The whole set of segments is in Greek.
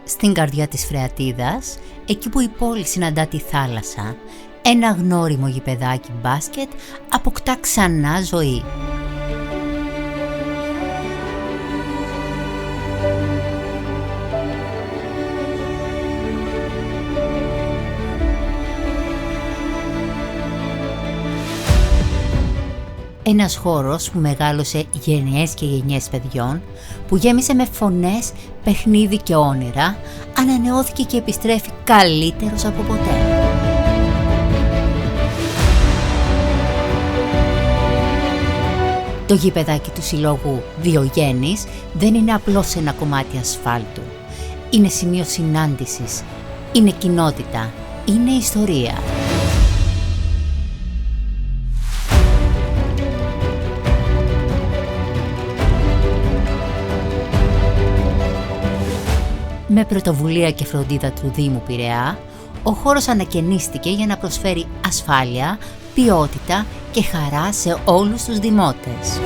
Στην καρδιά της Φρεατίδας, εκεί που η πόλη συναντά τη θάλασσα, ένα γνώριμο γηπεδάκι μπάσκετ αποκτά ξανά ζωή. Ένας χώρος που μεγάλωσε γενιές και γενιές παιδιών, που γέμισε με φωνές, παιχνίδι και όνειρα, ανανεώθηκε και επιστρέφει καλύτερος από ποτέ. Το γηπεδάκι του Συλλόγου Διογέννης δεν είναι απλώς ένα κομμάτι ασφάλτου. Είναι σημείο συνάντησης, είναι κοινότητα, είναι ιστορία. Με πρωτοβουλία και φροντίδα του Δήμου Πειραιά, ο χώρος ανακαινίστηκε για να προσφέρει ασφάλεια, ποιότητα και χαρά σε όλους τους δημότες.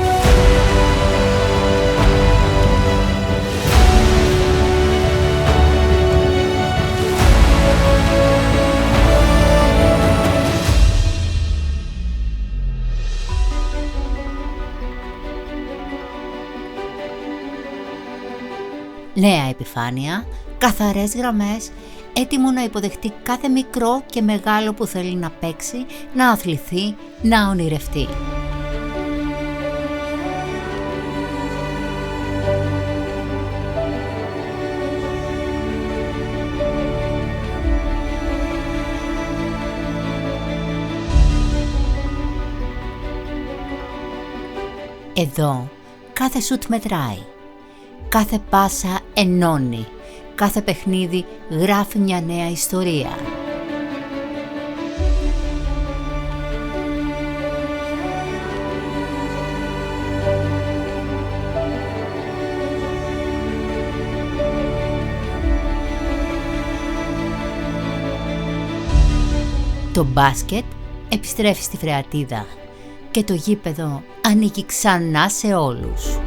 Νέα επιφάνεια, καθαρές γραμμές, έτοιμο να υποδεχτεί κάθε μικρό και μεγάλο που θέλει να παίξει, να αθληθεί, να ονειρευτεί. Εδώ κάθε σουτ μετράει. Κάθε πάσα ενώνει, κάθε παιχνίδι γράφει μια νέα ιστορία. Το μπάσκετ επιστρέφει στη Φρεατίδα και το γήπεδο ανήκει ξανά σε όλους.